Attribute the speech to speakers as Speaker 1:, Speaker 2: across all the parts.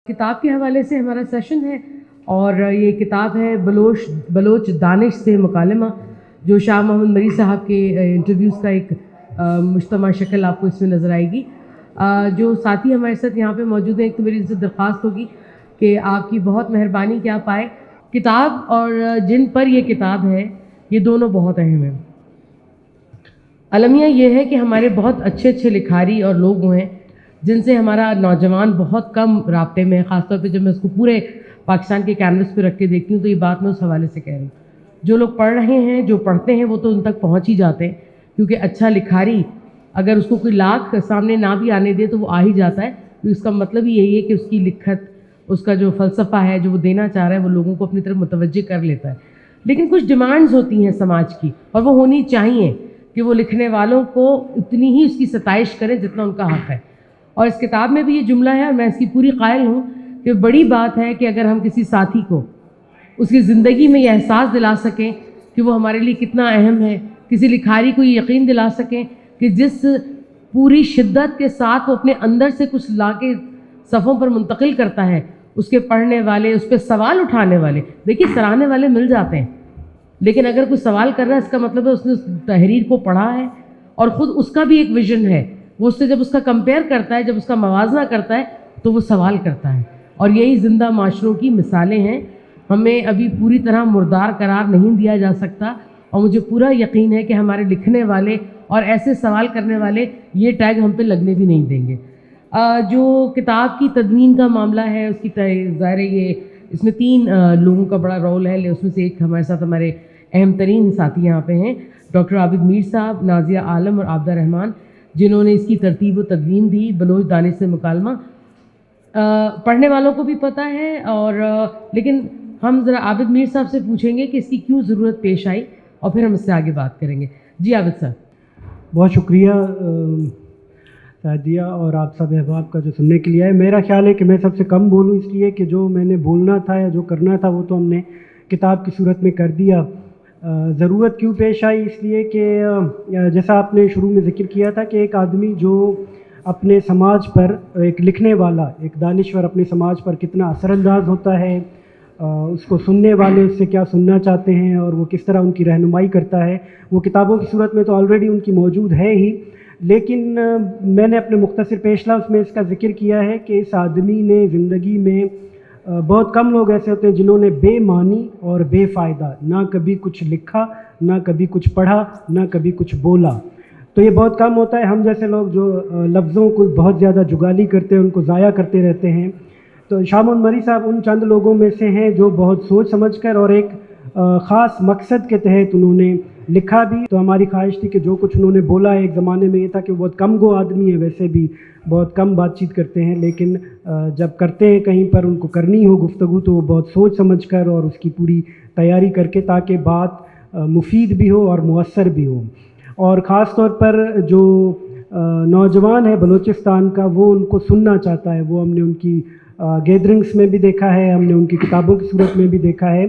Speaker 1: کتاب کے حوالے سے ہمارا سیشن ہے اور یہ کتاب ہے بلوچ دانش سے مکالمہ، جو شاہ محمد مری صاحب کے انٹرویوز کا ایک مجتمع شکل آپ کو اس میں نظر آئے گی۔ جو ساتھی ہمارے ساتھ یہاں پہ موجود ہیں، ایک تو میری ان سے درخواست ہوگی کہ آپ کی بہت مہربانی کہ آپ آئے۔ کتاب اور جن پر یہ کتاب ہے یہ دونوں بہت اہم ہیں۔ المیہ یہ ہے کہ ہمارے بہت اچھے اچھے لکھاری اور لوگ ہیں جن سے ہمارا نوجوان بہت کم رابطے میں ہے، خاص طور پہ جب میں اس کو پورے پاکستان کے کینوس پہ رکھ کے دیکھتی ہوں تو یہ بات میں اس حوالے سے کہہ رہی ہوں۔ جو لوگ پڑھ رہے ہیں، جو پڑھتے ہیں، وہ تو ان تک پہنچ ہی جاتے ہیں، کیونکہ اچھا لکھاری اگر اس کو کوئی لاکھ سامنے نہ بھی آنے دے تو وہ آ ہی جاتا ہے، تو اس کا مطلب ہی یہی ہے کہ اس کی لکھت، اس کا جو فلسفہ ہے جو وہ دینا چاہ رہا ہے، وہ لوگوں کو اپنی طرف متوجہ کر لیتا ہے۔ لیکن کچھ ڈیمانڈز ہوتی ہیں سماج کی، اور وہ ہونی چاہیے کہ وہ لکھنے والوں کو اتنی ہی اس کی ستائش کریں جتنا ان کا حق ہے۔ اور اس کتاب میں بھی یہ جملہ ہے، اور میں اس کی پوری قائل ہوں کہ بڑی بات ہے کہ اگر ہم کسی ساتھی کو اس کی زندگی میں یہ احساس دلا سکیں کہ وہ ہمارے لیے کتنا اہم ہے، کسی لکھاری کو یہ یقین دلا سکیں کہ جس پوری شدت کے ساتھ وہ اپنے اندر سے کچھ لا کے صفوں پر منتقل کرتا ہے، اس کے پڑھنے والے، اس پہ سوال اٹھانے والے، دیکھیے سراہنے والے مل جاتے ہیں، لیکن اگر کوئی سوال کر رہا ہے اس کا مطلب ہے اس نے اس تحریر کو پڑھا ہے اور خود اس کا بھی ایک ویژن ہے، وہ اس سے جب اس کا کمپیئر کرتا ہے، جب اس کا موازنہ کرتا ہے تو وہ سوال کرتا ہے۔ اور یہی زندہ معاشروں کی مثالیں ہیں۔ ہمیں ابھی پوری طرح مردار قرار نہیں دیا جا سکتا، اور مجھے پورا یقین ہے کہ ہمارے لکھنے والے اور ایسے سوال کرنے والے یہ ٹیگ ہم پہ لگنے بھی نہیں دیں گے۔ جو کتاب کی تدوین کا معاملہ ہے، اس کی ظاہر ہے یہ اس میں 3 لوگوں کا بڑا رول ہے، اس میں سے ایک ہمارے ساتھ ہمارے اہم ترین ساتھی یہاں پہ ہیں، ڈاکٹر عابد میر صاحب، نازیہ عالم اور عابدہ رحمان، جنہوں نے اس کی ترتیب و تدوین دی، بلوچ دانش سے مکالمہ۔ پڑھنے والوں کو بھی پتہ ہے، اور لیکن ہم ذرا عابد میر صاحب سے پوچھیں گے کہ اس کی کیوں ضرورت پیش آئی، اور پھر ہم اس سے آگے بات کریں گے۔ جی عابد صاحب۔
Speaker 2: بہت شکریہ سعدیہ اور آپ سب احباب کا جو سننے کے لیے ہے۔ میرا خیال ہے کہ میں سب سے کم بولوں، اس لیے کہ جو میں نے بولنا تھا یا جو کرنا تھا وہ تو ہم نے کتاب کی صورت میں کر دیا۔ ضرورت کیوں پیش آئی؟ اس لیے کہ جیسا آپ نے شروع میں ذکر کیا تھا کہ ایک آدمی جو اپنے سماج پر، ایک لکھنے والا، ایک دانشور اپنے سماج پر کتنا اثر انداز ہوتا ہے، اس کو سننے والے اس سے کیا سننا چاہتے ہیں اور وہ کس طرح ان کی رہنمائی کرتا ہے، وہ کتابوں کی صورت میں تو آلریڈی ان کی موجود ہے ہی، لیکن میں نے اپنے مختصر پیش لفظ میں اس کا ذکر کیا ہے کہ اس آدمی نے زندگی میں بہت کم لوگ ایسے ہوتے ہیں جنہوں نے بے معنی اور بے فائدہ نہ کبھی کچھ لکھا، نہ کبھی کچھ پڑھا، نہ کبھی کچھ بولا۔ تو یہ بہت کم ہوتا ہے۔ ہم جیسے لوگ جو لفظوں کو بہت زیادہ جگالی کرتے ہیں، ان کو ضائع کرتے رہتے ہیں۔ تو شاہ محمد مری صاحب ان چند لوگوں میں سے ہیں جو بہت سوچ سمجھ کر اور ایک خاص مقصد کے تحت انہوں نے لکھا بھی۔ تو ہماری خواہش تھی کہ جو کچھ انہوں نے بولا ہے، ایک زمانے میں یہ تھا کہ وہ بہت کم گو آدمی ہے، ویسے بھی بہت کم بات چیت کرتے ہیں، لیکن جب کرتے ہیں کہیں پر ان کو کرنی ہو گفتگو تو وہ بہت سوچ سمجھ کر اور اس کی پوری تیاری کر کے، تاکہ بات مفید بھی ہو اور مؤثر بھی ہو۔ اور خاص طور پر جو نوجوان ہے بلوچستان کا، وہ ان کو سننا چاہتا ہے۔ وہ ہم نے ان کی گیدرنگس میں بھی دیکھا ہے، ہم نے ان کی کتابوں کی صورت میں بھی دیکھا ہے۔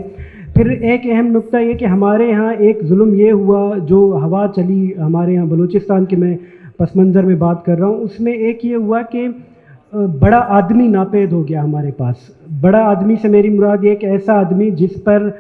Speaker 2: پھر ایک اہم نقطہ یہ کہ ہمارے ہاں ایک ظلم یہ ہوا، جو ہوا چلی ہمارے ہاں بلوچستان کے، میں پس منظر میں بات کر رہا ہوں، اس میں ایک یہ ہوا کہ بڑا آدمی ناپید ہو گیا ہمارے پاس۔ بڑا آدمی سے میری مراد یہ کہ ایسا آدمی جس پر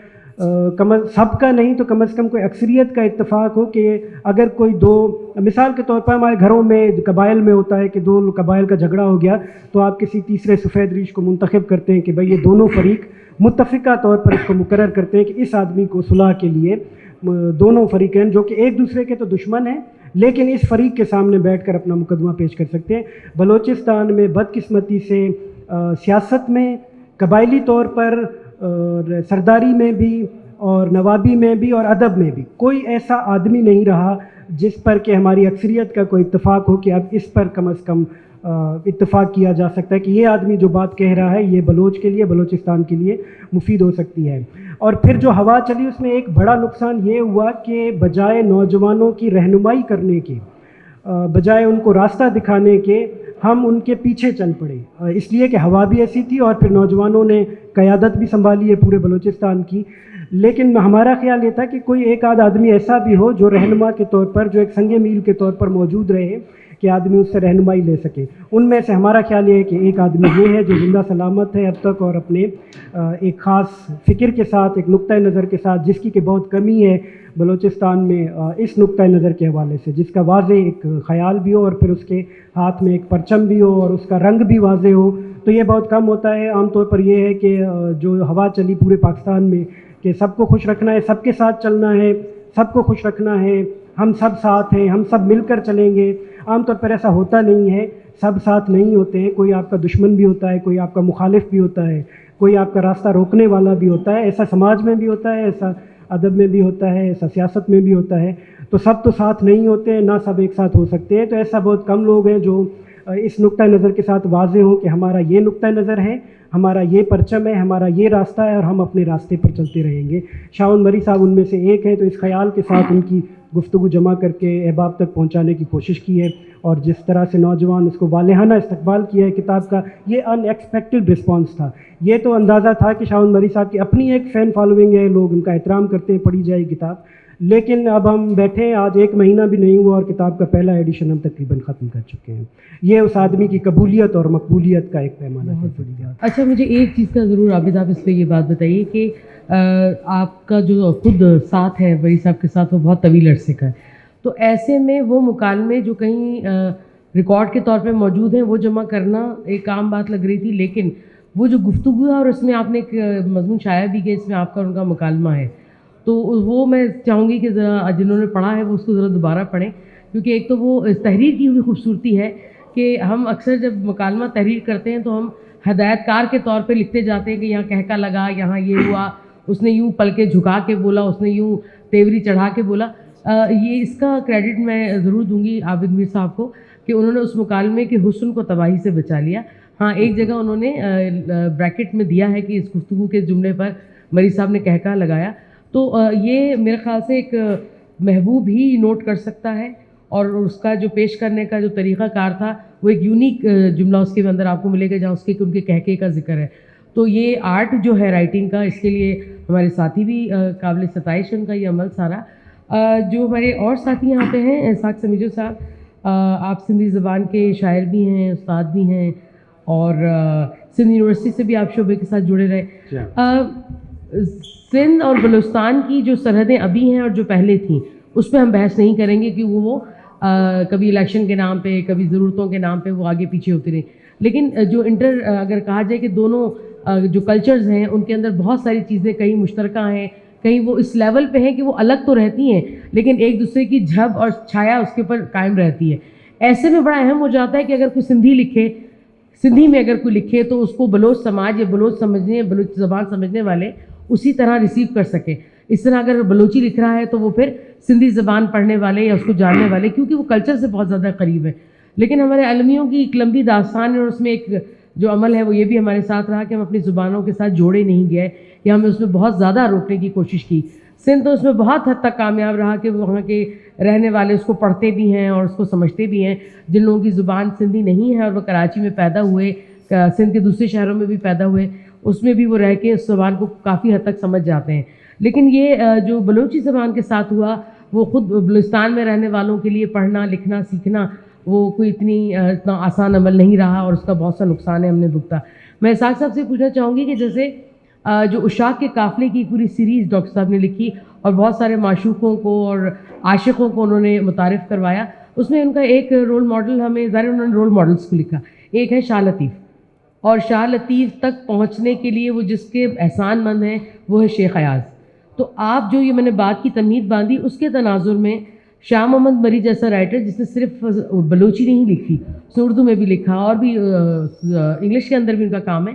Speaker 2: سب کا نہیں تو کم از کم کوئی اکثریت کا اتفاق ہو کہ اگر کوئی دو، مثال کے طور پر ہمارے گھروں میں قبائل میں ہوتا ہے کہ 2 قبائل کا جھگڑا ہو گیا تو آپ کسی تیسرے سفید ریش کو منتخب کرتے ہیں کہ بھئی یہ دونوں فریق متفقہ طور پر اس کو مقرر کرتے ہیں کہ اس آدمی کو صلح کے لیے دونوں فریقین جو کہ ایک دوسرے کے تو دشمن ہیں لیکن اس فریق کے سامنے بیٹھ کر اپنا مقدمہ پیش کر سکتے ہیں۔ بلوچستان میں بدقسمتی سے سیاست میں، قبائلی طور پر، سرداری میں بھی اور نوابی میں بھی اور ادب میں بھی کوئی ایسا آدمی نہیں رہا جس پر کہ ہماری اکثریت کا کوئی اتفاق ہو کہ اب اس پر کم از کم اتفاق کیا جا سکتا ہے کہ یہ آدمی جو بات کہہ رہا ہے یہ بلوچ کے لیے، بلوچستان کے لیے مفید ہو سکتی ہے۔ اور پھر جو ہوا چلی اس میں ایک بڑا نقصان یہ ہوا کہ بجائے نوجوانوں کی رہنمائی کرنے کے، بجائے ان کو راستہ دکھانے کے، ہم ان کے پیچھے چل پڑے، اس لیے کہ ہوا بھی ایسی تھی اور پھر نوجوانوں نے قیادت بھی سنبھالی ہے پورے بلوچستان کی۔ لیکن ہمارا خیال یہ تھا کہ کوئی ایک آدھ آدمی ایسا بھی ہو جو رہنما کے طور پر، جو ایک سنگ میل کے طور پر موجود رہے کہ آدمی اس سے رہنمائی لے سکے. ان میں سے ہمارا خیال یہ ہے کہ ایک آدمی یہ ہے جو زندہ سلامت ہے اب تک اور اپنے ایک خاص فکر کے ساتھ, ایک نقطۂ نظر کے ساتھ, جس کی کہ بہت کمی ہے بلوچستان میں اس نقطۂ نظر کے حوالے سے, جس کا واضح ایک خیال بھی ہو اور پھر اس کے ہاتھ میں ایک پرچم بھی ہو اور اس کا رنگ بھی واضح ہو. تو یہ بہت کم ہوتا ہے. عام طور پر یہ ہے کہ جو ہوا چلی پورے پاکستان میں کہ سب کو خوش رکھنا ہے, سب کے ساتھ چلنا ہے, سب کو خوش رکھنا ہے, ہم سب ساتھ ہیں, ہم سب مل کر چلیں گے. عام طور پر ایسا ہوتا نہیں ہے, سب ساتھ نہیں ہوتے ہیں. کوئی آپ کا دشمن بھی ہوتا ہے, کوئی آپ کا مخالف بھی ہوتا ہے, کوئی آپ کا راستہ روکنے والا بھی ہوتا ہے. ایسا سماج میں بھی ہوتا ہے, ایسا ادب میں بھی ہوتا ہے, ایسا سیاست میں بھی ہوتا ہے. تو سب تو ساتھ نہیں ہوتے ہیں, نہ سب ایک ساتھ ہو سکتے ہیں. تو ایسا بہت کم لوگ ہیں جو اس نقطۂ نظر کے ساتھ واضح ہوں کہ ہمارا یہ نقطۂ نظر ہے, ہمارا یہ پرچم ہے, ہمارا یہ راستہ ہے اور ہم اپنے راستے پر چلتے رہیں گے. شاہون مری صاحب ان میں سے ایک ہیں. تو اس خیال کے ساتھ ان کی گفتگو جمع کر کے احباب تک پہنچانے کی کوشش کی ہے, اور جس طرح سے نوجوان اس کو والہانہ استقبال کیا ہے کتاب کا, یہ ان ایکسپیکٹڈ رسپانس تھا. یہ تو اندازہ تھا کہ شاہون مری صاحب کی اپنی ایک فین فالوئنگ ہے, لوگ ان کا احترام کرتے ہیں, پڑھی جائے کتاب. لیکن اب ہم بیٹھے ہیں, آج 1 مہینہ بھی نہیں ہوا اور کتاب کا پہلا ایڈیشن ہم تقریباً ختم کر چکے ہیں. یہ اس آدمی کی قبولیت اور مقبولیت کا ایک پیمانہ ہے.
Speaker 1: اچھا, مجھے ایک چیز کا ضرور عابد آپ اس پہ یہ بات بتائیے کہ آپ کا جو خود ساتھ ہے مری صاحب کے ساتھ وہ بہت طویل عرصے کا ہے, تو ایسے میں وہ مکالمے جو کہیں ریکارڈ کے طور پہ موجود ہیں وہ جمع کرنا ایک عام بات لگ رہی تھی, لیکن وہ جو گفتگو ہے اور اس میں آپ نے ایک مضمون شائع بھی کیا, اس میں آپ کا ان کا مکالمہ ہے, تو وہ میں چاہوں گی کہ ذرا جنہوں نے پڑھا ہے وہ اس کو ذرا دوبارہ پڑھیں, کیونکہ ایک تو وہ اس تحریر کی ہوئی خوبصورتی ہے کہ ہم اکثر جب مکالمہ تحریر کرتے ہیں تو ہم ہدایت کار کے طور پہ لکھتے جاتے ہیں کہ یہاں کہکا لگا, یہاں یہ ہوا, اس نے یوں پلکیں جھکا کے بولا, اس نے یوں تیوری چڑھا کے بولا. یہ اس کا کریڈٹ میں ضرور دوں گی عابد میر صاحب کو کہ انہوں نے اس مکالمے کے حسن کو تباہی سے بچا لیا. ہاں, ایک جگہ انہوں نے بریکٹ میں دیا ہے کہ اس گفتگو کے جملے پر مری صاحب نے کہکا لگایا, تو یہ میرے خیال سے ایک محبوب ہی نوٹ کر سکتا ہے, اور اس کا جو پیش کرنے کا جو طریقہ کار تھا وہ ایک یونیک جملہ اس کے اندر آپ کو ملے گا جہاں اس کے ان کے کہکے کا ذکر ہے. تو یہ آرٹ جو ہے رائٹنگ کا, اس کے لیے ہمارے ساتھی بھی قابل ستائش ان کا یہ عمل سارا. جو ہمارے اور ساتھی یہاں پہ ہیں, اسحاق سمیجو صاحب, آپ سندھی زبان کے شاعر بھی ہیں, استاد بھی ہیں, اور سندھ یونیورسٹی سے بھی آپ شعبے کے ساتھ جڑے رہے. سندھ اور بلوچستان کی جو سرحدیں ابھی ہیں اور جو پہلے تھیں اس پہ ہم بحث نہیں کریں گے, کیونکہ وہ کبھی الیکشن کے نام پہ, کبھی ضرورتوں کے نام پہ وہ آگے پیچھے ہوتی رہی. لیکن جو اگر کہا جائے کہ دونوں جو کلچرز ہیں ان کے اندر بہت ساری چیزیں کہیں مشترکہ ہیں, کہیں وہ اس لیول پہ ہیں کہ وہ الگ تو رہتی ہیں لیکن ایک دوسرے کی جھب اور چھایا اس کے اوپر قائم رہتی ہے. ایسے میں بڑا اہم ہو جاتا ہے کہ اگر کوئی سندھی لکھے, سندھی میں اگر کوئی لکھے تو اس کو بلوچ سماج یا بلوچ زبان سمجھنے والے اسی طرح ریسیو کر سکیں. اس طرح اگر بلوچی لکھ رہا ہے تو وہ پھر سندھی زبان پڑھنے والے یا اس کو جاننے والے, کیونکہ وہ کلچر سے بہت زیادہ قریب ہے. لیکن ہمارے علمیوں کی ایک لمبی داستان ہے, اور اس میں ایک جو عمل ہے وہ یہ بھی ہمارے ساتھ رہا کہ ہم اپنی زبانوں کے ساتھ جوڑے نہیں گئے, یا ہم نے اس میں بہت زیادہ روکنے کی کوشش کی. سندھ تو اس میں بہت حد تک کامیاب رہا کہ وہاں کے رہنے والے اس کو پڑھتے بھی ہیں اور اس کو سمجھتے بھی ہیں. جن لوگوں کی زبان سندھی نہیں ہے اور وہ کراچی میں پیدا ہوئے, سندھ کے دوسرے شہروں میں بھی پیدا ہوئے, اس میں بھی وہ رہ کے اس زبان کو کافی حد تک سمجھ جاتے ہیں. لیکن یہ جو بلوچی زبان کے ساتھ ہوا وہ خود بلوچستان میں رہنے والوں کے لیے پڑھنا لکھنا سیکھنا وہ کوئی اتنا آسان عمل نہیں رہا, اور اس کا بہت سا نقصان ہے ہم نے بھگتا. میں اسحاق صاحب سے پوچھنا چاہوں گی کہ جیسے جو اشاق کے قافلے کی پوری سیریز ڈاکٹر صاحب نے لکھی اور بہت سارے معشوقوں کو اور عاشقوں کو انہوں نے متعارف کروایا, اس میں ان کا ایک رول ماڈل ہمیں ظاہر انہوں نے رول ماڈلس کو لکھا. ایک ہے شاہ لطیف, اور شاہ لطیف تک پہنچنے کے لیے وہ جس کے احسان مند ہیں وہ ہے شیخ ایاز. تو آپ جو یہ میں نے بات کی تمہید باندھی, اس کے تناظر میں شاہ محمد مری جیسا رائٹر جس نے صرف بلوچی نہیں لکھی, اس نے اردو میں بھی لکھا اور بھی انگلش کے اندر بھی ان کا کام ہے.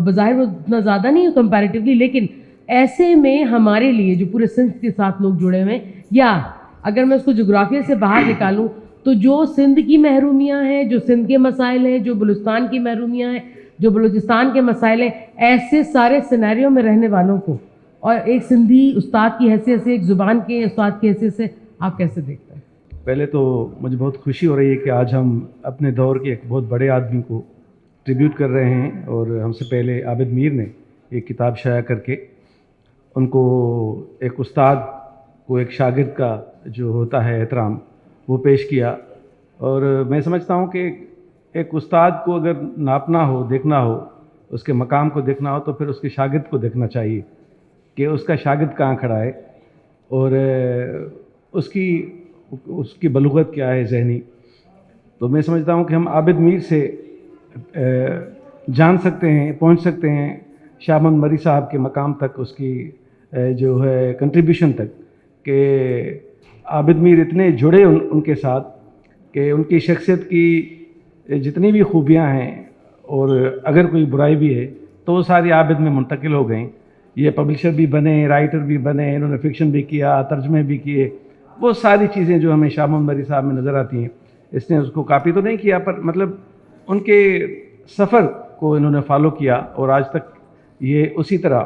Speaker 1: بظاہر وہ اتنا زیادہ نہیں ہے کمپیریٹیولی, لیکن ایسے میں ہمارے لیے جو پورے سندھ کے ساتھ لوگ جڑے ہوئے ہیں, یا اگر میں اس کو جغرافیہ سے باہر نکالوں تو جو سندھ کی محرومیاں ہیں, جو سندھ کے مسائل ہیں, جو بلوچستان کی محرومیاں ہیں, جو بلوچستان کے مسائل ہیں, ایسے سارے سینیریو میں رہنے والوں کو اور ایک سندھی استاد کی حیثیت سے, ایک زبان کے استاد کی حیثیت سے آپ کیسے دیکھتے ہیں؟
Speaker 3: پہلے تو مجھے بہت خوشی ہو رہی ہے کہ آج ہم اپنے دور کے ایک بہت بڑے آدمی کو ٹریبیوٹ کر رہے ہیں, اور ہم سے پہلے عابد میر نے ایک کتاب شائع کر کے ان کو ایک استاد کو ایک شاگرد کا جو ہوتا ہے احترام وہ پیش کیا, اور میں سمجھتا ہوں کہ ایک استاد کو اگر ناپنا ہو، دیکھنا ہو، اس کے مقام کو دیکھنا ہو، تو پھر اس کے شاگرد کو دیکھنا چاہیے کہ اس کا شاگرد کہاں کھڑا ہے اور اس کی بلوغت کیا ہے ذہنی. تو میں سمجھتا ہوں کہ ہم عابد میر سے جان سکتے ہیں، پہنچ سکتے ہیں شاہ محمد مری صاحب کے مقام تک، اس کی جو ہے کنٹریبیوشن تک، کہ عابد میر اتنے جڑے ان کے ساتھ کہ ان کی شخصیت کی جتنی بھی خوبیاں ہیں اور اگر کوئی برائی بھی ہے تو وہ ساری عابد میں منتقل ہو گئیں. یہ پبلشر بھی بنے، رائٹر بھی بنے، انہوں نے فکشن بھی کیا، ترجمے بھی کیے. وہ ساری چیزیں جو ہمیں شاہ محمد مری صاحب میں نظر آتی ہیں، اس نے اس کو کاپی تو نہیں کیا، پر مطلب ان کے سفر کو انہوں نے فالو کیا اور آج تک یہ اسی طرح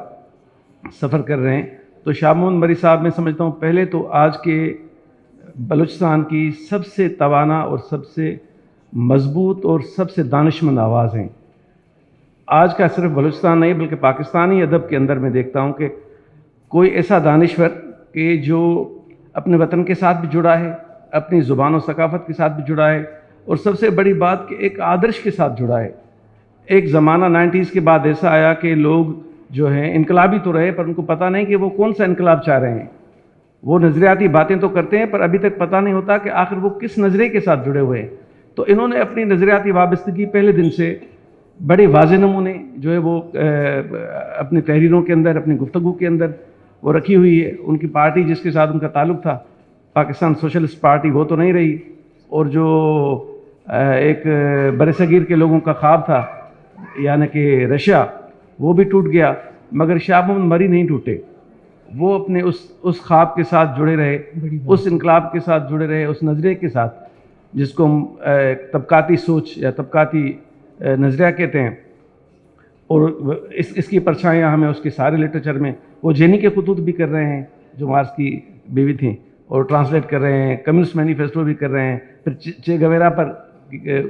Speaker 3: سفر کر رہے ہیں. تو شاہ محمد مری صاحب میں سمجھتا ہوں پہلے تو آج کے بلوچستان کی سب سے توانا اور سب سے مضبوط اور سب سے دانشمند آواز ہیں. آج کا صرف بلوچستان نہیں بلکہ پاکستانی ادب کے اندر میں دیکھتا ہوں کہ کوئی ایسا دانشور کہ جو اپنے وطن کے ساتھ بھی جڑا ہے، اپنی زبان و ثقافت کے ساتھ بھی جڑا ہے، اور سب سے بڑی بات کہ ایک آدرش کے ساتھ جڑا ہے. ایک زمانہ 90s کے بعد ایسا آیا کہ لوگ جو ہیں انقلابی تو رہے پر ان کو پتہ نہیں کہ وہ کون سا انقلاب چاہ رہے ہیں. وہ نظریاتی باتیں تو کرتے ہیں پر ابھی تک پتہ نہیں ہوتا کہ آخر وہ کس نظریے کے ساتھ جڑے ہوئے ہیں. تو انہوں نے اپنی نظریاتی وابستگی پہلے دن سے بڑے واضح نمونے جو ہے وہ اپنی تحریروں کے اندر، اپنی گفتگو کے اندر وہ رکھی ہوئی ہے. ان کی پارٹی جس کے ساتھ ان کا تعلق تھا پاکستان سوشلسٹ پارٹی، وہ تو نہیں رہی، اور جو ایک برصغیر کے لوگوں کا خواب تھا یعنی کہ رشیا، وہ بھی ٹوٹ گیا. مگر شاہ محمد مری نہیں ٹوٹے، وہ اپنے اس خواب کے ساتھ جڑے رہے، اس انقلاب کے ساتھ جڑے رہے، اس نظریے کے ساتھ جس کو ہم طبقاتی سوچ یا طبقاتی نظریہ کہتے ہیں. اور اس کی پرچھائیاں ہمیں اس کے سارے لٹریچر میں، وہ جینی کے خطوط بھی کر رہے ہیں جو مارکس کی بیوی تھیں، اور ٹرانسلیٹ کر رہے ہیں، کمیونسٹ مینیفیسٹو بھی کر رہے ہیں، پھر چے گویرا پر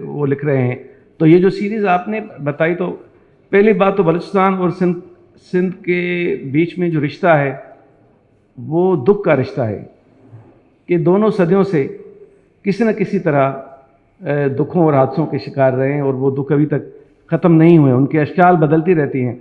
Speaker 3: وہ لکھ رہے ہیں. تو یہ جو سیریز آپ نے بتائی، تو پہلی بات تو بلوچستان اور سندھ کے بیچ میں جو رشتہ ہے وہ دکھ کا رشتہ ہے کہ دونوں صدیوں سے کسی نہ کسی طرح دکھوں اور حادثوں کے شکار رہے ہیں، اور وہ دکھ ابھی تک ختم نہیں ہوئے. ان کی اشکال بدلتی رہتی ہیں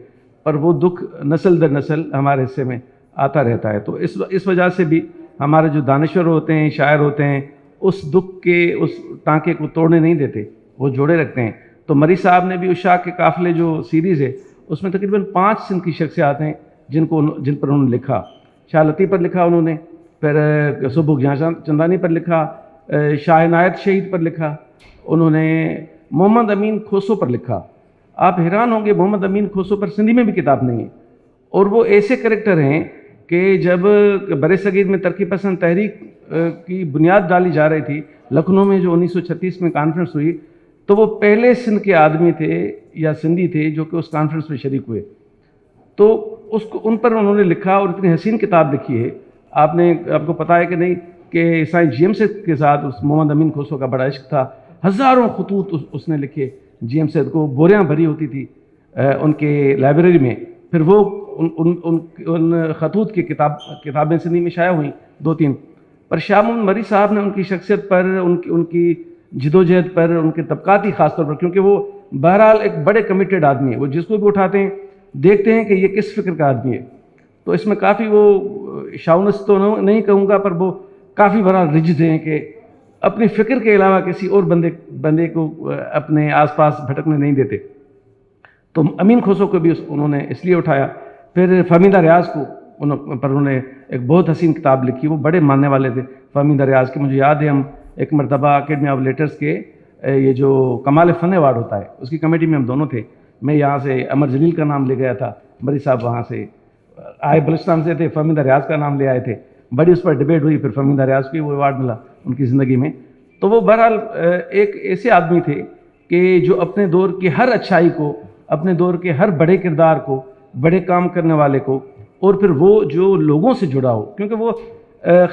Speaker 3: پر وہ دکھ نسل در نسل ہمارے حصے میں آتا رہتا ہے. تو اس وجہ سے بھی ہمارے جو دانشور ہوتے ہیں، شاعر ہوتے ہیں، اس دکھ کے اس ٹانکے کو توڑنے نہیں دیتے، وہ جوڑے رکھتے ہیں. تو مری صاحب نے بھی عشاق کے قافلے جو سیریز ہے اس میں تقریباً 5 سندھ کی شخصیات ہیں جن پر انہوں نے لکھا. شاہ لطیف پر لکھا انہوں نے، پھر سبک جہاں چندانی پر لکھا، شاہ عنایت شہید پر لکھا، انہوں نے محمد امین کھوسو پر لکھا. آپ حیران ہوں گے محمد امین کھوسو پر سندھی میں بھی کتاب نہیں ہے. اور وہ ایسے کریکٹر ہیں کہ جب برصغیر میں ترقی پسند تحریک کی بنیاد ڈالی جا رہی تھی لکھنؤ میں، جو 1936 میں کانفرنس ہوئی، تو وہ پہلے سندھ کے آدمی تھے یا سندھی تھے جو کہ اس کانفرنس میں شریک ہوئے. تو ان پر انہوں نے لکھا اور اتنی حسین کتاب لکھی ہے. آپ کو پتہ ہے کہ نہیں کہ سائنس جی ایم سیٹ کے ساتھ اس محمد امین کھوسو کا بڑا عشق تھا. ہزاروں خطوط اس نے لکھے. جی ایم سیٹ کو بوریاں بھری ہوتی تھی ان کے لائبریری میں. پھر وہ ان خطوط کی کتابیں سندھی میں شائع ہوئیں 2-3. پر شاہ محمد مری صاحب نے ان کی شخصیت پر، ان کی جدوجہد پر، ان کے طبقاتی خاص طور پر، کیونکہ وہ بہرحال ایک بڑے کمیٹیڈ آدمی ہے، وہ جس کو بھی اٹھاتے ہیں دیکھتے ہیں کہ یہ کس فکر کا آدمی ہے. تو اس میں کافی وہ شاونس تو نہیں کہوں گا پر وہ کافی بڑا رجد ہیں کہ اپنی فکر کے علاوہ کسی اور بندے کو اپنے آس پاس بھٹکنے نہیں دیتے. تو امین کھوسو کو بھی انہوں نے اس لیے اٹھایا. پھر فہمیدہ ریاض پر انہوں نے ایک بہت حسین کتاب لکھی. وہ بڑے ماننے والے تھے فہمیدہ ریاض کے. مجھے یاد ہے ہم ایک مرتبہ اکیڈمی آف لیٹرز کے یہ جو کمال فن ایوارڈ ہوتا ہے اس کی کمیٹی میں ہم دونوں تھے. میں یہاں سے امر جلیل کا نام لے گیا تھا، مری صاحب وہاں سے آئے بلوچستان سے تھے، فہمیدہ ریاض کا نام لے آئے تھے. بڑی اس پر ڈیبیٹ ہوئی، پھر فہمیدہ ریاض کو وہ ایوارڈ ملا ان کی زندگی میں. تو وہ بہرحال ایک ایسے آدمی تھے کہ جو اپنے دور کی ہر اچھائی کو، اپنے دور کے ہر بڑے کردار کو، بڑے کام کرنے والے کو، اور پھر وہ جو لوگوں سے جڑا ہو، کیونکہ وہ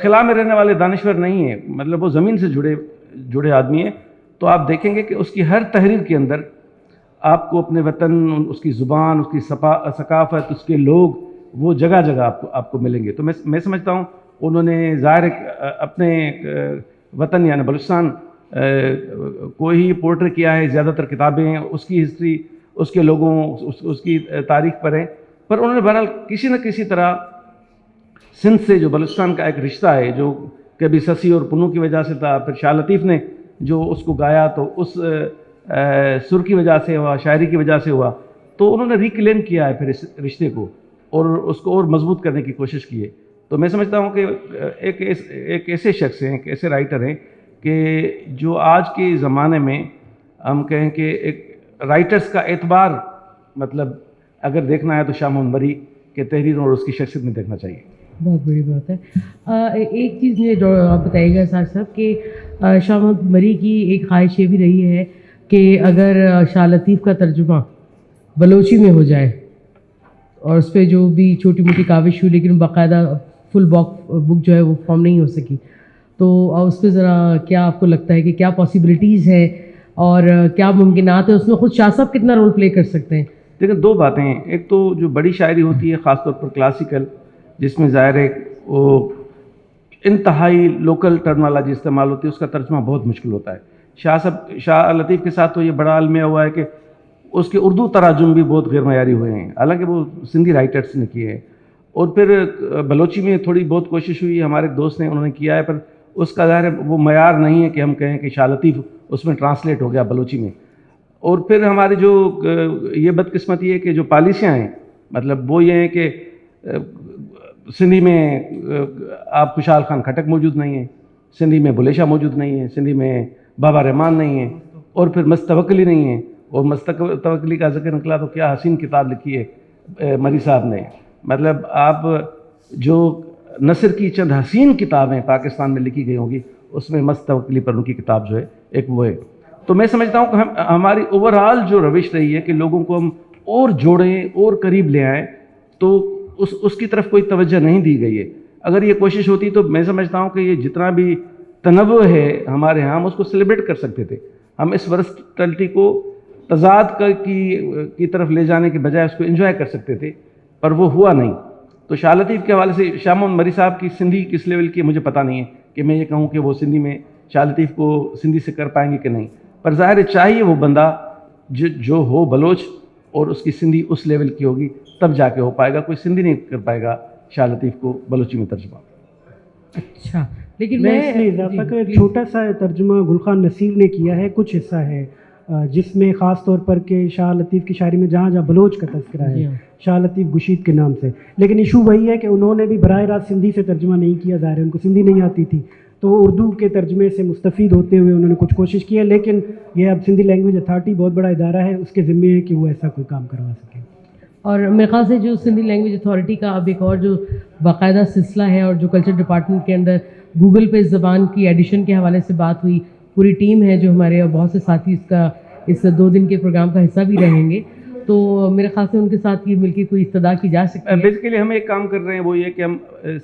Speaker 3: خلا میں رہنے والے دانشور نہیں ہیں، مطلب وہ زمین سے جڑے آدمی ہیں. تو آپ دیکھیں گے کہ اس کی ہر تحریر کے اندر آپ کو اپنے وطن، اس کی زبان، اس کی ثقافت، اس کے لوگ، وہ جگہ جگہ آپ کو ملیں گے. تو میں سمجھتا ہوں انہوں نے ظاہر اپنے وطن یعنی بلوچستان کوئی ہی پورٹر کیا ہے، زیادہ تر کتابیں اس کی ہسٹری، اس کے لوگوں، اس کی تاریخ پر ہیں، پر انہوں نے بہرحال کسی نہ کسی طرح سندھ سے جو بلوچستان کا ایک رشتہ ہے، جو کبھی سسی اور پنو کی وجہ سے تھا، پھر شاہ لطیف نے جو اس کو گایا تو اس سر کی وجہ سے ہوا، شاعری کی وجہ سے ہوا، تو انہوں نے ریکلیم کیا ہے پھر اس رشتے کو اور اس کو اور مضبوط کرنے کی کوشش کی ہے. تو میں سمجھتا ہوں کہ ایک ایسے شخص ہیں، ایک ایسے رائٹر ہیں کہ جو آج کے زمانے میں ہم کہیں کہ ایک رائٹرز کا اعتبار مطلب اگر دیکھنا ہے تو شاہ محمد مری کے تحریروں اور اس کی شخصیت میں دیکھنا چاہیے.
Speaker 1: بہت بڑی بات ہے. ایک چیز مجھے آپ بتائیے گا سر صاحب کہ شاہ محمد مری کی ایک خواہش یہ بھی رہی ہے کہ اگر شاہ لطیف کا ترجمہ بلوچی میں ہو جائے اور اس پہ جو بھی چھوٹی موٹی کاوش ہوئی لیکن باقاعدہ فل بک جو ہے وہ فارم نہیں ہو سکی، تو اس پہ ذرا کیا آپ کو لگتا ہے کہ کیا پاسبلٹیز ہے اور کیا ممکنات ہیں، اس میں خود شاہ صاحب کتنا رول پلے کر سکتے ہیں؟
Speaker 3: دیکھیں دو باتیں ہیں، ایک تو جو بڑی شاعری ہوتی ہے خاص طور پر کلاسیکل، جس میں ظاہر ہے وہ انتہائی لوکل ٹرمنالوجی استعمال ہوتی ہے، اس کا ترجمہ بہت مشکل ہوتا ہے. شاہ لطیف کے ساتھ تو یہ بڑا المیہ ہوا ہے کہ اس کے اردو تراجم بھی بہت غیر معیاری ہوئے ہیں، حالانکہ وہ سندھی رائٹرز نے کیے ہیں. اور پھر بلوچی میں تھوڑی بہت کوشش ہوئی، ہمارے دوست نے انہوں نے کیا ہے، پر اس کا ظاہر ہے وہ معیار نہیں ہے کہ ہم کہیں کہ شاہ لطیف اس میں ٹرانسلیٹ ہو گیا بلوچی میں. اور پھر ہماری جو یہ بدقسمتی ہے کہ جو پالیسیاں ہیں مطلب وہ یہ ہیں کہ سندھی میں آپ خوشحال خان کھٹک موجود نہیں ہیں، سندھی میں بلے شاہ موجود نہیں ہیں، سندھی میں بابا رحمان نہیں ہیں، اور پھر مستوکلی نہیں ہیں. اور مستوکلی کا ذکر نکلا تو کیا حسین کتاب لکھی ہے مری صاحب نے. مطلب آپ جو نثر کی چند حسین کتابیں پاکستان میں لکھی گئی ہوں گی اس میں مستوکلی پر ان کی کتاب جو ہے ایک وہ ہے. تو میں سمجھتا ہوں کہ ہماری اوورآل جو روش رہی ہے کہ لوگوں کو ہم اور جوڑیں اور قریب لے آئیں، تو اس کی طرف کوئی توجہ نہیں دی گئی ہے. اگر یہ کوشش ہوتی تو میں سمجھتا ہوں کہ یہ جتنا بھی تنوع ہے ہمارے ہاں ہم اس کو سیلیبریٹ کر سکتے تھے. ہم اس ورسٹیلٹی کو تضاد کی طرف لے جانے کے بجائے اس کو انجوائے کر سکتے تھے، پر وہ ہوا نہیں. تو شاہ لطیف کے حوالے سے شاہ محمد مری صاحب کی سندھی کس لیول کی مجھے پتہ نہیں ہے کہ میں یہ کہوں کہ وہ سندھی میں شاہ لطیف کو سندھی سے کر پائیں گے کہ نہیں، پر ظاہر ہے چاہیے وہ بندہ جو ہو بلوچ اور اس کی سندھی اس لیول کی ہوگی تب جا کے ہو پائے گا. کوئی سندھی نہیں کر پائے گا شاہ لطیف کو بلوچی میں ترجمہ.
Speaker 1: اچھا، لیکن
Speaker 2: میں اس میں اضافہ کر ایک چھوٹا سا ترجمہ گلخان نصیر نے کیا ہے، کچھ حصہ ہے جس میں خاص طور پر کہ شاہ لطیف کی شاعری میں جہاں جہاں بلوچ کا تذکرہ ہے شاہ لطیف گشید کے نام سے، لیکن ایشو وہی ہے کہ انہوں نے بھی براہ راست سندھی سے ترجمہ نہیں کیا، ظاہر ہے ان کو سندھی نہیں آتی تھی، تو اردو کے ترجمے سے مستفید ہوتے ہوئے انہوں نے کچھ کوشش کی ہے. لیکن یہ اب سندھی لینگویج اتھارٹی بہت بڑا ادارہ ہے، اس کے ذمے ہے کہ وہ ایسا کوئی کام کروا سکے.
Speaker 1: اور میرے خیال سے جو سندھی لینگویج اتھارٹی کا اب ایک اور جو باقاعدہ سلسلہ ہے اور جو کلچر ڈپارٹمنٹ کے اندر گوگل پہ اس زبان کی ایڈیشن کے حوالے سے بات ہوئی، پوری ٹیم ہے جو ہمارے اور بہت سے ساتھی اس 2 دن کے پروگرام کا حصہ بھی رہیں گے، تو میرے خیال سے ان کے ساتھ یہ مل کے کوئی استدا کی جا سکتی ہے.
Speaker 3: بیسیکلی ہم ایک کام کر رہے ہیں، وہ یہ کہ ہم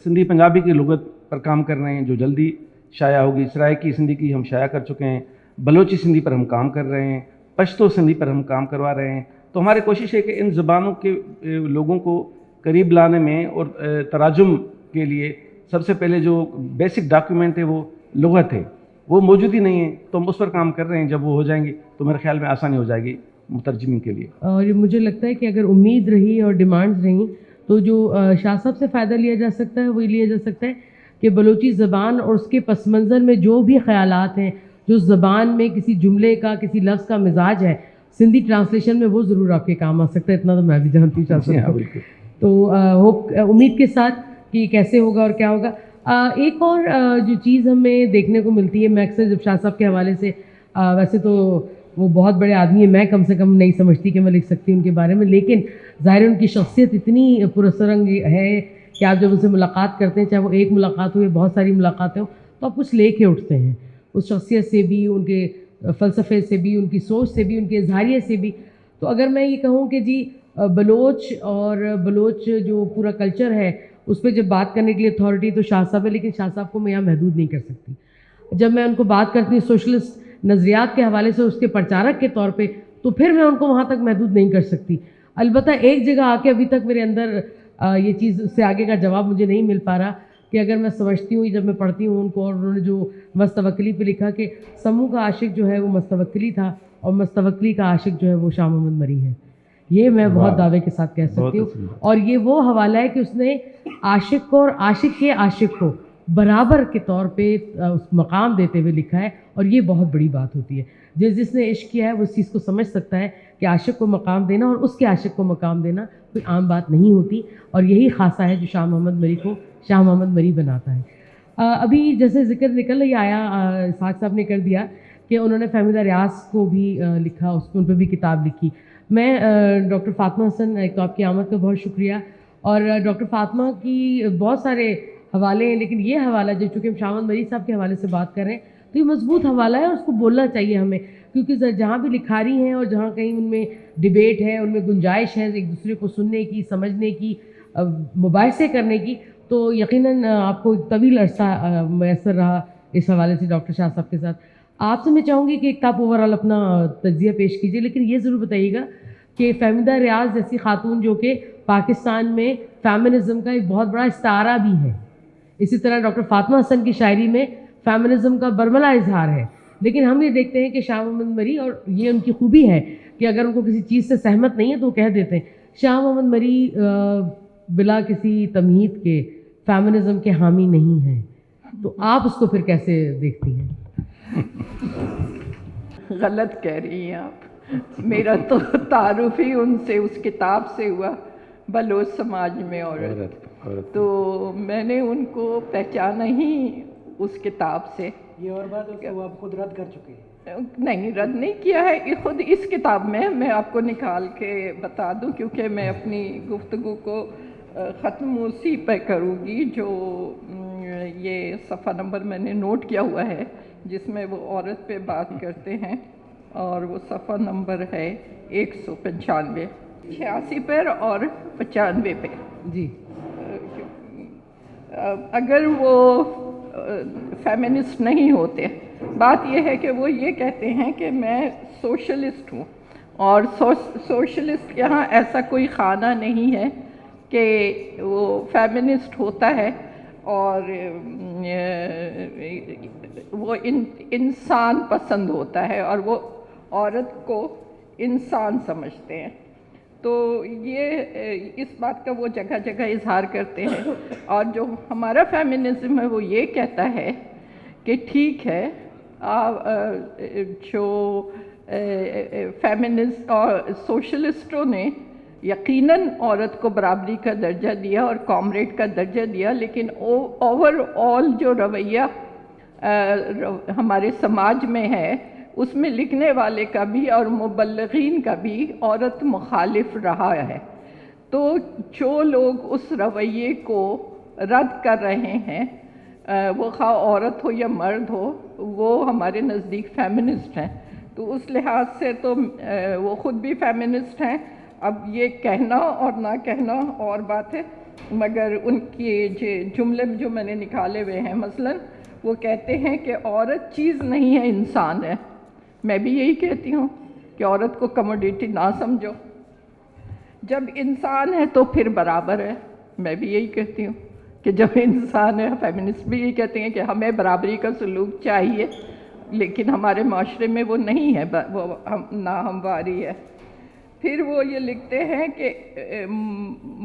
Speaker 3: سندھی پنجابی کی لغت پر کام کر رہے ہیں جو جلدی شائع ہوگی. سرائکی سندھی کی ہم شائع کر چکے ہیں، بلوچی سندھی پر ہم کام کر رہے ہیں، پشتو سندھی پر ہم کام کروا رہے ہیں. تو ہماری کوشش ہے کہ ان زبانوں کے لوگوں کو قریب لانے میں اور تراجم کے لیے سب سے پہلے جو بیسک ڈاکیومنٹ ہے وہ لغت ہے، وہ موجود ہی نہیں ہے، تو ہم اس پر کام کر رہے ہیں. جب وہ ہو جائیں گی تو میرے خیال میں آسانی ہو جائے گی مترجمین کے لیے. اور
Speaker 1: مجھے لگتا ہے کہ اگر امید رہی اور ڈیمانڈز رہیں تو جو شاہ صاحب سے فائدہ لیا جا سکتا ہے وہ لیا جا سکتا ہے کہ بلوچی زبان اور اس کے پس منظر میں جو بھی خیالات ہیں، جو زبان میں کسی جملے کا کسی لفظ کا مزاج ہے، سندھی ٹرانسلیشن میں وہ ضرور آپ کے کام آ سکتا ہے. اتنا تو میں بھی جانتی ہوں. تو امید کے ساتھ کہ کیسے ہوگا اور کیا ہوگا. ایک اور جو چیز ہمیں دیکھنے کو ملتی ہے، میں اکثر جب شاہ صاحب کے حوالے سے، ویسے تو وہ بہت بڑے آدمی ہیں، میں کم سے کم نہیں سمجھتی کہ میں لکھ سکتی ہوں ان کے بارے میں، لیکن ظاہر ان کی شخصیت اتنی پراسرنگ ہے کہ آپ جب ان سے ملاقات کرتے ہیں، چاہے وہ ایک ملاقات ہو یا بہت ساری ملاقاتیں ہوں، تو آپ کچھ لے کے اٹھتے ہیں اس شخصیت سے بھی، ان کے فلسفے سے بھی، ان کی سوچ سے بھی، ان کے اظہاریے سے بھی. تو اگر میں یہ کہوں کہ جی بلوچ اور بلوچ جو پورا کلچر ہے اس پہ جب بات کرنے کے لیے اتھارٹی تو شاہ صاحب ہے، لیکن شاہ صاحب کو میں یہاں محدود نہیں کر سکتی. جب میں ان کو بات کرتی ہوں سوشلسٹ نظریات کے حوالے سے، اس کے پرچارک کے طور پہ، تو پھر میں ان کو وہاں تک محدود نہیں کر سکتی. البتہ ایک جگہ آ کے ابھی تک میرے اندر یہ چیز، اس سے آگے کا جواب مجھے نہیں مل پا رہا کہ اگر میں سمجھتی ہوں جب میں پڑھتی ہوں ان کو، اور انہوں نے جو مستوکلی پہ لکھا کہ سمو کا عاشق جو ہے وہ مستوکلی تھا اور مستوکلی کا عاشق جو ہے وہ شاہ محمد مری ہے. یہ میں بہت دعوے کے ساتھ کہہ سکتی ہوں. اور یہ وہ حوالہ ہے کہ اس نے عاشق کو اور عاشق کے عاشق کو برابر کے طور پہ اس مقام دیتے ہوئے لکھا ہے، اور یہ بہت بڑی بات ہوتی ہے. جس نے عشق کیا ہے وہ اس چیز کو سمجھ سکتا ہے کہ عاشق کو مقام دینا اور اس کے عاشق کو مقام دینا کوئی عام بات نہیں ہوتی، اور یہی خاصہ ہے جو شاہ محمد مری کو شاہ محمد مری بناتا ہے. ابھی جیسے ذکر نکل ہی آیا، اسحاق صاحب نے کر دیا کہ انہوں نے فہمیدہ ریاض کو بھی لکھا، اس پہ ان پہ بھی کتاب لکھی. میں ڈاکٹر فاطمہ حسن، ایک تو آپ کی آمد کا بہت شکریہ، اور ڈاکٹر فاطمہ کی بہت سارے حوالے ہیں، لیکن یہ حوالہ جو چونکہ ہم شاہ محمد مری صاحب کے حوالے سے بات کر رہے ہیں تو یہ مضبوط حوالہ ہے اور اس کو بولنا چاہیے ہمیں، کیونکہ جہاں بھی لکھاری ہیں اور جہاں کہیں ان میں ڈیبیٹ ہے، ان میں گنجائش ہے ایک دوسرے کو سننے کی، سمجھنے کی، مباحثے کرنے کی، تو یقیناً آپ کو ایک طویل عرصہ میسر رہا اس حوالے سے ڈاکٹر شاہ صاحب کے ساتھ. آپ سے میں چاہوں گی کہ ایک آپ اوورآل اپنا تجزیہ پیش کیجیے، لیکن یہ ضرور بتائیے گا کہ فہمیدہ ریاض جیسی خاتون جو کہ پاکستان میں فیمنزم کا ایک بہت بڑا استعارہ بھی ہے، اسی طرح ڈاکٹر فاطمہ حسن کی شاعری میں فیمنزم کا برملا اظہار ہے، لیکن ہم یہ دیکھتے ہیں کہ شاہ محمد مری، اور یہ ان کی خوبی ہے کہ اگر ان کو کسی چیز سے سہمت نہیں ہے تو وہ کہہ دیتے ہیں. شاہ محمد مری بلا کسی تمہید کے فیمنزم کے حامی نہیں ہیں، تو آپ اس کو پھر کیسے دیکھتی ہیں؟
Speaker 4: غلط کہہ رہی ہیں آپ. میرا تو تعارف ہی ان سے اس کتاب سے ہوا، بلوچ سماج میں عورت، تو میں نے ان کو پہچانا ہی اس کتاب سے.
Speaker 2: یہ اور بات ہے کہ وہ آپ خود رد کر چکے ہیں.
Speaker 4: نہیں، رد نہیں کیا ہے، یہ خود اس کتاب میں آپ کو نکال کے بتا دوں، کیونکہ میں اپنی گفتگو کو ختم اسی پہ کروں گی جو یہ صفحہ نمبر میں نے نوٹ کیا ہوا ہے جس میں وہ عورت پہ بات کرتے ہیں، اور وہ صفحہ نمبر ہے 195، 86 پر اور 95 پہ.
Speaker 1: جی.
Speaker 4: اگر وہ فیمنسٹ نہیں ہوتے، بات یہ ہے کہ وہ یہ کہتے ہیں کہ میں سوشلسٹ ہوں، اور سوشلسٹ کے یہاں ایسا کوئی خانہ نہیں ہے کہ وہ فیمنسٹ ہوتا ہے اور وہ انسان پسند ہوتا ہے اور وہ عورت کو انسان سمجھتے ہیں. تو یہ اس بات کا وہ جگہ جگہ اظہار کرتے ہیں. اور جو ہمارا فیمنزم ہے وہ یہ کہتا ہے کہ ٹھیک ہے، جو فیمنسٹ اور سوشلسٹوں نے یقیناً عورت کو برابری کا درجہ دیا اور کامریڈ کا درجہ دیا، لیکن اوور آل جو رویہ ہمارے سماج میں ہے اس میں لکھنے والے کا بھی اور مبلغین کا بھی عورت مخالف رہا ہے. تو جو لوگ اس رویے کو رد کر رہے ہیں، وہ خواہ عورت ہو یا مرد ہو، وہ ہمارے نزدیک فیمنسٹ ہیں. تو اس لحاظ سے تو وہ خود بھی فیمنسٹ ہیں. اب یہ کہنا اور نہ کہنا اور بات ہے، مگر ان کی جملے جو میں نے نکالے ہوئے ہیں، مثلا وہ کہتے ہیں کہ عورت چیز نہیں ہے، انسان ہے. میں بھی یہی کہتی ہوں کہ عورت کو کموڈیٹی نہ سمجھو، جب انسان ہے تو پھر برابر ہے. میں بھی یہی کہتی ہوں کہ جب انسان ہے، فیمنسٹ بھی یہی کہتے ہیں کہ ہمیں برابری کا سلوک چاہیے، لیکن ہمارے معاشرے میں وہ نہیں ہے، وہ ناہمواری ہے. پھر وہ یہ لکھتے ہیں کہ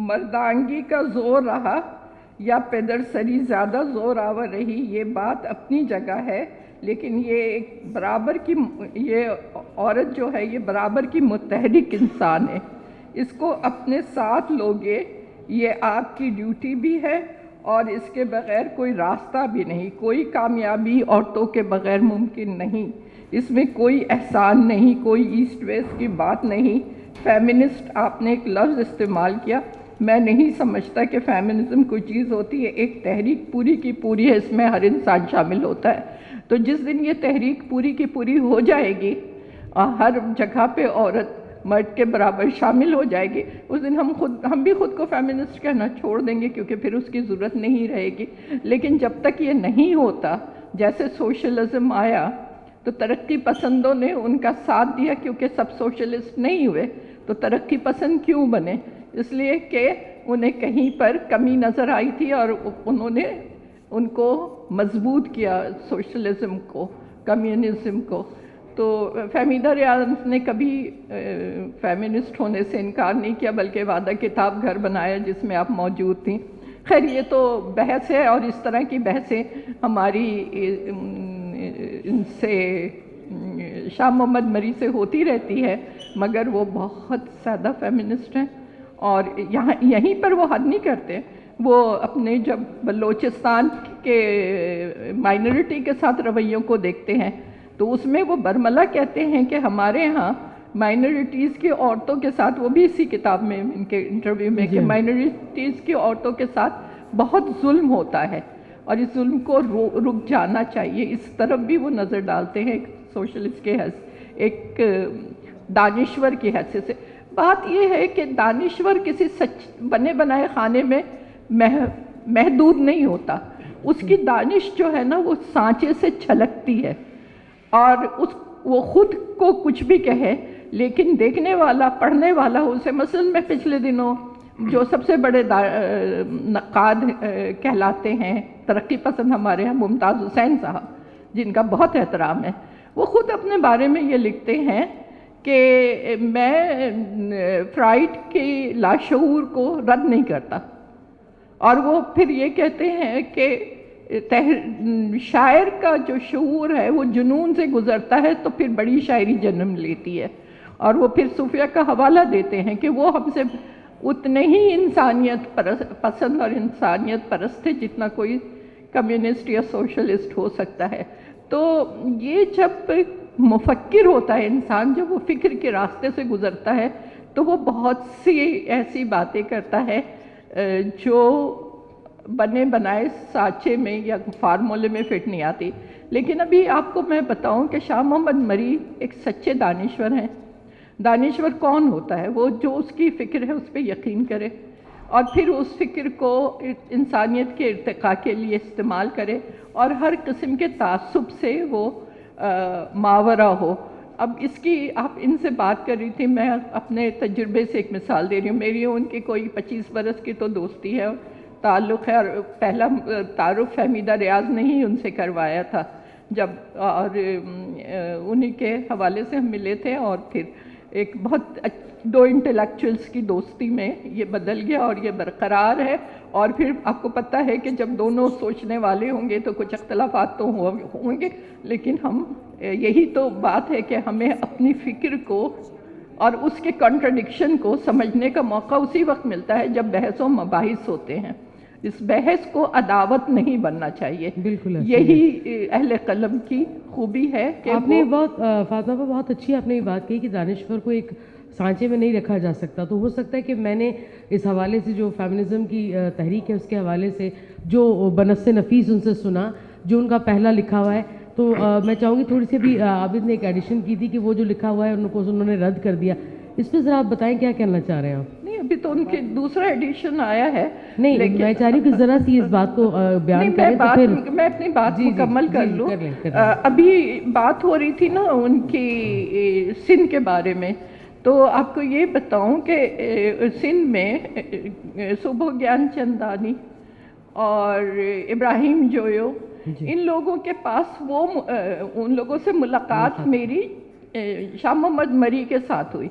Speaker 4: مردانگی کا زور رہا یا پیدر سری زیادہ زور آور رہی، یہ بات اپنی جگہ ہے، لیکن یہ ایک برابر کی، یہ عورت جو ہے یہ برابر کی متحرک انسان ہے. اس کو اپنے ساتھ لوگے، یہ آپ کی ڈیوٹی بھی ہے اور اس کے بغیر کوئی راستہ بھی نہیں. کوئی کامیابی عورتوں کے بغیر ممکن نہیں. اس میں کوئی احسان نہیں، کوئی ایسٹ ویسٹ کی بات نہیں. فیمنسٹ آپ نے ایک لفظ استعمال کیا، میں نہیں سمجھتا کہ فیمنزم کوئی چیز ہوتی ہے. ایک تحریک پوری کی پوری ہے، اس میں ہر انسان شامل ہوتا ہے. تو جس دن یہ تحریک پوری کی پوری ہو جائے گی، ہر جگہ پہ عورت مرد کے برابر شامل ہو جائے گی، اس دن ہم بھی خود کو فیمنسٹ کہنا چھوڑ دیں گے، کیونکہ پھر اس کی ضرورت نہیں رہے گی. لیکن جب تک یہ نہیں ہوتا، جیسے سوشلزم آیا تو ترقی پسندوں نے ان کا ساتھ دیا، کیونکہ سب سوشلسٹ نہیں ہوئے. تو ترقی پسند کیوں بنے؟ اس لیے کہ انہیں کہیں پر کمی نظر آئی تھی اور انہوں نے ان کو مضبوط کیا سوشلزم کو, کمیونزم کو. تو فہمیدہ ریاض نے کبھی فیمنسٹ ہونے سے انکار نہیں کیا, بلکہ وعدہ کتاب گھر بنایا جس میں آپ موجود تھیں. خیر یہ تو بحث ہے, اور اس طرح کی بحثیں ہماری ان سے شاہ محمد مری سے ہوتی رہتی ہے, مگر وہ بہت زیادہ فیمنسٹ ہیں. اور یہیں پر وہ حد نہیں کرتے, وہ اپنے جب بلوچستان کے مائنورٹی کے ساتھ رویوں کو دیکھتے ہیں تو اس میں وہ برملا کہتے ہیں کہ ہمارے ہاں مائنورٹیز کی عورتوں کے ساتھ, وہ بھی اسی کتاب میں ان کے انٹرویو میں, کہ مائنورٹیز کی عورتوں کے ساتھ بہت ظلم ہوتا ہے اور اس ظلم کو رک جانا چاہیے. اس طرف بھی وہ نظر ڈالتے ہیں ایک سوشلسٹ کے ایک دانشور کی حیثیت سے. بات یہ ہے کہ دانشور کسی بنے بنائے خانے میں محدود نہیں ہوتا, اس کی دانش جو ہے نا وہ سانچے سے چھلکتی ہے, اور وہ خود کو کچھ بھی کہے لیکن دیکھنے والا, پڑھنے والا اسے, مثلا میں پچھلے دنوں جو سب سے بڑے نقاد کہلاتے ہیں ترقی پسند ہمارے ہیں, ممتاز حسین صاحب جن کا بہت احترام ہے, وہ خود اپنے بارے میں یہ لکھتے ہیں کہ میں فرائڈ کی لاشعور کو رد نہیں کرتا, اور وہ پھر یہ کہتے ہیں کہ شاعر کا جو شعور ہے وہ جنون سے گزرتا ہے تو پھر بڑی شاعری جنم لیتی ہے. اور وہ پھر صوفیہ کا حوالہ دیتے ہیں کہ وہ ہم سے اتنے ہی انسانیت پسند اور انسانیت پرست ہے جتنا کوئی کمیونسٹ یا سوشلسٹ ہو سکتا ہے. تو یہ جب مفکر ہوتا ہے انسان, جب وہ فکر کے راستے سے گزرتا ہے تو وہ بہت سی ایسی باتیں کرتا ہے جو بنے بنائے سانچے میں یا فارمولے میں فٹ نہیں آتی. لیکن ابھی آپ کو میں بتاؤں کہ شاہ محمد مری ایک سچے دانشور ہیں. دانشور کون ہوتا ہے؟ وہ جو اس کی فکر ہے اس پہ یقین کرے اور پھر اس فکر کو انسانیت کے ارتقاء کے لیے استعمال کرے, اور ہر قسم کے تعصب سے وہ ماورا ہو. اب اس کی آپ ان سے بات کر رہی تھی, میں اپنے تجربے سے ایک مثال دے رہی ہوں. میری ان کی کوئی 25 برس کی تو دوستی ہے, تعلق ہے, اور پہلا تعارف فہمیدہ ریاض نے ہی ان سے کروایا تھا جب, اور انہی کے حوالے سے ہم ملے تھے, اور پھر ایک بہت دو انٹلیکچوئلس کی دوستی میں یہ بدل گیا اور یہ برقرار ہے. اور پھر آپ کو پتہ ہے کہ جب دونوں سوچنے والے ہوں گے تو کچھ اختلافات تو ہوں گے, لیکن ہم یہی تو بات ہے کہ ہمیں اپنی فکر کو اور اس کے کنٹرڈکشن کو سمجھنے کا موقع اسی وقت ملتا ہے جب بحث و مباحث ہوتے ہیں. اس بحث کو عداوت نہیں بننا چاہیے.
Speaker 1: بالکل
Speaker 4: یہی اہل قلم کی خوبی ہے کہ
Speaker 1: آپ نے بہت فاطمہ بہت اچھی آپ نے یہ بات کہی کہ دانشور کو ایک سانچے میں نہیں رکھا جا سکتا. تو ہو سکتا ہے کہ میں نے اس حوالے سے جو فیمنزم کی تحریک ہے اس کے حوالے سے جو بنص نفیس ان سے سنا, جو ان کا پہلا لکھا ہوا ہے, تو میں چاہوں گی تھوڑی سی بھی عابد نے ایک ایڈیشن کی تھی کہ وہ جو لکھا ہوا ہے ان کو انہوں نے رد کر دیا. اس پہ ذرا آپ بتائیں کیا کہنا چاہ رہے ہیں آپ؟
Speaker 4: نہیں, ابھی تو ان کے دوسرا ایڈیشن آیا ہے.
Speaker 1: نہیں, میں چاہ رہی ہوں کہ ذرا سی اس بات کو بیان کریں تو پھر
Speaker 4: میں اپنی بات مکمل کر لوں. ابھی بات ہو رہی تھی نا ان کی سندھ کے بارے میں, تو آپ کو یہ بتاؤں کہ سندھ میں صبح گیان چندانی اور ابراہیم جویو, ان لوگوں کے پاس وہ ان لوگوں سے ملاقات میری شاہ محمد مری کے ساتھ ہوئی.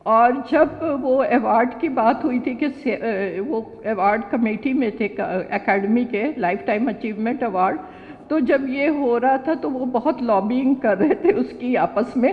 Speaker 4: اور جب وہ ایوارڈ کی بات ہوئی تھی کہ وہ ایوارڈ کمیٹی میں تھے اکیڈمی کے, لائف ٹائم اچیومنٹ ایوارڈ, تو جب یہ ہو رہا تھا تو وہ بہت لابینگ کر رہے تھے اس کی آپس میں,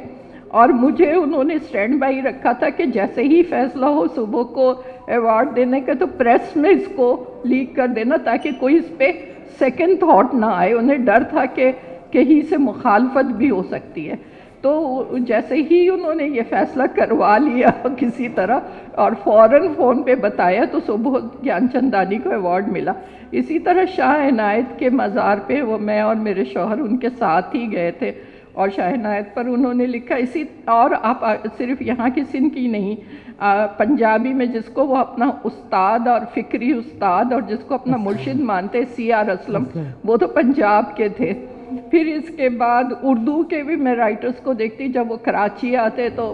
Speaker 4: اور مجھے انہوں نے اسٹینڈ بائی رکھا تھا کہ جیسے ہی فیصلہ ہو صبح کو ایوارڈ دینے کا تو پریس میں اس کو لیک کر دینا تاکہ کوئی اس پہ سیکنڈ تھاٹ نہ آئے. انہیں ڈر تھا کہ کہیں سے مخالفت بھی ہو سکتی ہے. تو جیسے ہی انہوں نے یہ فیصلہ کروا لیا کسی طرح اور فوراً فون پہ بتایا تو صبح گیان چندانی کو ایوارڈ ملا. اسی طرح شاہ عنایت کے مزار پہ وہ میں اور میرے شوہر ان کے ساتھ ہی گئے تھے, اور شاہ عنایت پر انہوں نے لکھا اسی, اور آپ صرف یہاں کی سندھ کی نہیں, پنجابی میں جس کو وہ اپنا استاد اور فکری استاد اور جس کو اپنا مرشد مانتے, سی آر اسلم, وہ تو پنجاب کے تھے. پھر اس کے بعد اردو کے بھی میں رائٹرز کو دیکھتی, جب وہ کراچی آتے تو